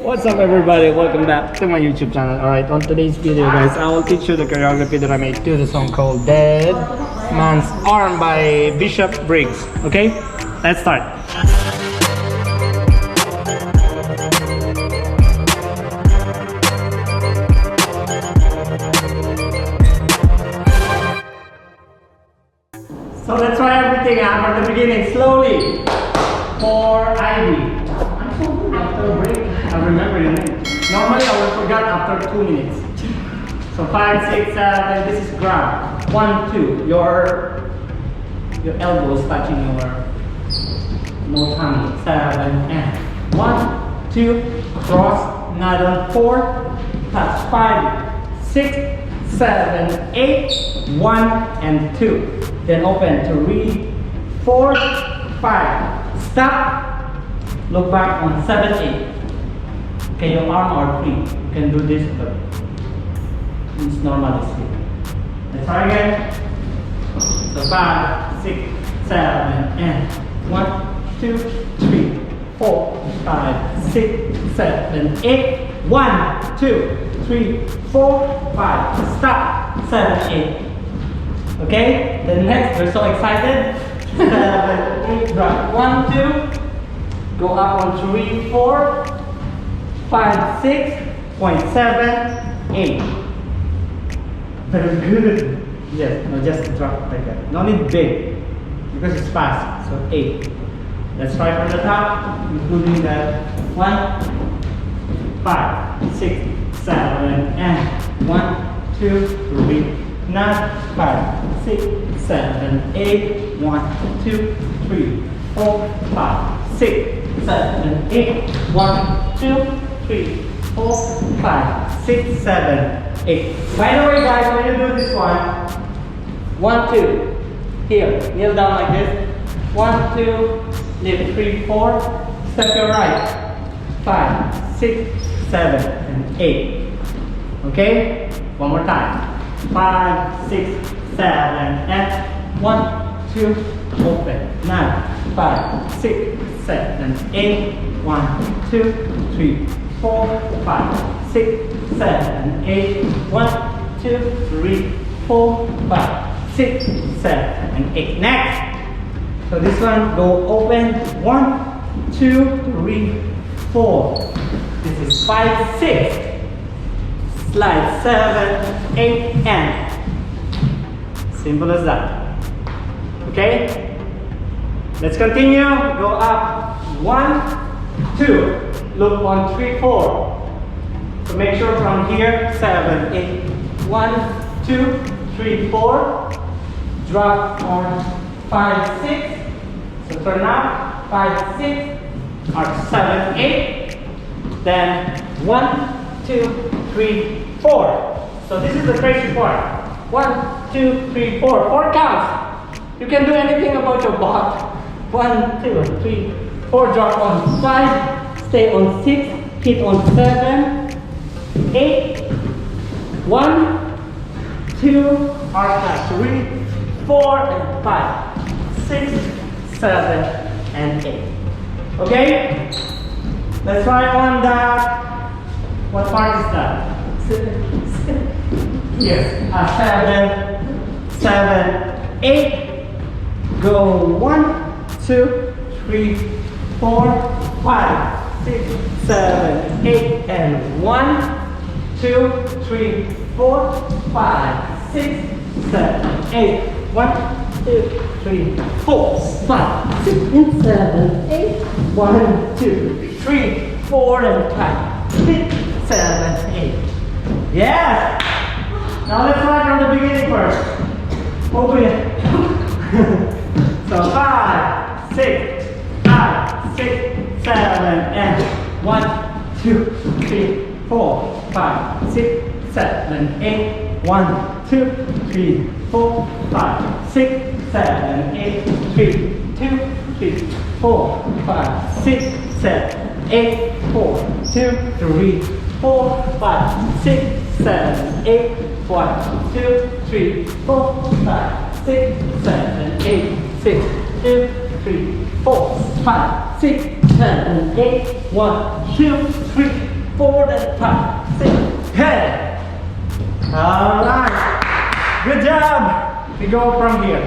What's up everybody, welcome back to my YouTube channel. Alright, on today's video guys, I will teach you the choreography that I made to the song called Dead Man's Arm by Bishop Briggs. Okay, let's start. So let's try everything out from the beginning, slowly. For Ivy. I'm so good after a break. I remember the name. Normally I would forget after 2 minutes. So 5, 6, 7, this is grab. 1, 2. Your elbows touching your no tummy. 7 and 1, 2, cross, another 4, touch 5, 6, 7, 8, 1 and 2. Then open 3, 4, 5. Stop. Look back on 7, 8. Okay, your arm are free. You can do this, but it's normally sleep. Let's try again. So 5, 6, 7, and 1, 2, 3, 4, 5, 6, 7, 8. 1, 2, 3, 4, 5. Stop. 7, 8. Okay, then next, we're so excited. 7, 8, drop. 1, 2, go up on 3, 4, 5, 6.7, 8. Very good. Yes, no, just drop like that. No need big because it's fast. So 8. Let's try from the top, including the 1, 5, 6, 7, and 1, 2, 3. 9, 5, 6, 7, 8, 1, 2, 3, 4, 5, 6, 7, 8, 1, 2, 3, 4, 5, 6, 7, 8. By the way guys, when you do this one, 1, 2, here, kneel down like this. 1, 2, lift 3, 4, step your right. 5, 6, 7, and 8. Okay? One more time. 5, 6, 7, and 1, 2, open. 9, 5, 6, 7, 8, 1, 2, 3, 4, 5, 6, 7, 8, 1, 2, 3, 4, 5, 6, 7, and 8. Next. So this one go open. 1, 2, 3, 4. This is 5, 6. Slide 7, 8, and simple as that. Okay? Let's continue. Go up 1, 2. Look 1, 3, 4. So make sure from here 7, 8, 1, 2, 3, 4. Drop on 5, 6. So turn up 5, 6 or 7, 8. Then 1, 2, 3, 4. So this is the crazy part. 1, 2, 3, 4. 4 counts. You can do anything about your butt. 1, 2, 3, 4. Drop on 5. Stay on 6. Hit on 7, 8. 1, 2, or 3, 4, and 5, 6, 7, and 8. Okay? Let's try on that. What part is that? Yes, 7, 7, 8. Go 1, 2, 3, 4, 5, 6, 7, 8, and 1, 2, 3, 4, 5, 6, 7, 8. 1, 2, 3, 4, 5, 6, and 7, 8. 1, 2, 3, 4, and 5, 6, 7, 8. Yes! Now let's try from the beginning first. Open it. So 5, 6, 5, 6, 7, and 1, 2, 3, 4, 5, 6, 7, 8. 1, 2, 3, 4, 5, 6, 7, 8. 3, 2, 3, 4, 5, 6, 7, 8. 4, 2, 3, 4, 5, 6, 7, 8. 1, 2, 3, 4, 5, 6, 7, 8. 6, 2, 3, 4, 5, 6, 7, 8. 1, 2, 3, 4, and 5, 6, head. Alright, good job. We go from here.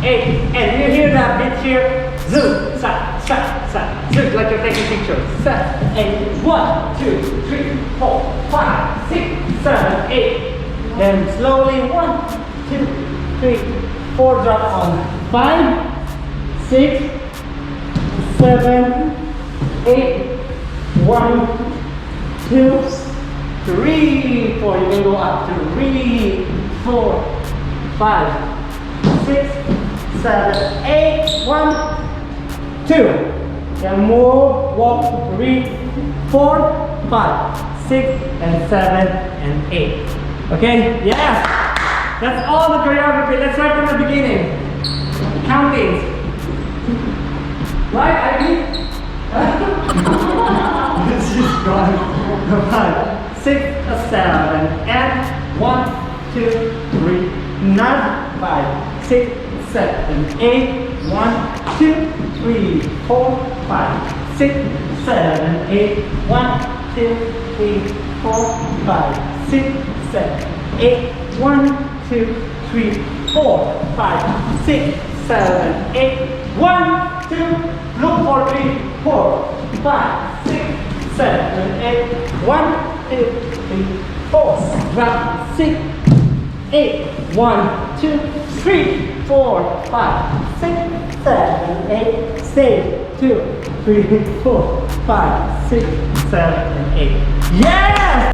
8, and you hear that beat here? Zoom, sa, sa, sa, zoom, like you're taking pictures. 7, 8, 1, 2, 3, 4, 5, 6, 7, 8. Then slowly 1, 2, 3, 4, drop on 5, 6, 7, 8, 1, 2, 3, 4. You can go up to 3, 4, 5, 6, 7, 8, 1, 2. Then move, walk 3, 4, 5, 6, and 7, and 8. Okay? Yes! That's all the choreography. Let's start from the beginning. Countings. Right, Ivy? This is gone. 5, 6, 7, and 1, 2, 3, not 5, 6, 7, 8, 1, 2, 3, 4, 5, 6, 7, 8, 1, 2, 3, 4, 5, 6, 7, 8, 1, 2, 3, 4, 5, 6, 7, 8, 1, 2, look for 3, 4, 5, 6, 7, 8, 1, 2, 3, 4, drop 6, 8, 1, 2, 3, 4, 5, 6, 7, 8, stay, 2, 3, 4, 5, 6, 7, 8. Yes!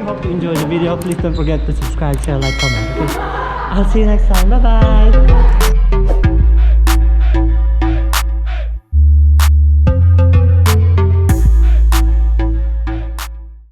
Hope you enjoyed the video. Please don't forget to subscribe, share, like, comment. Okay? I'll see you next time. Bye bye.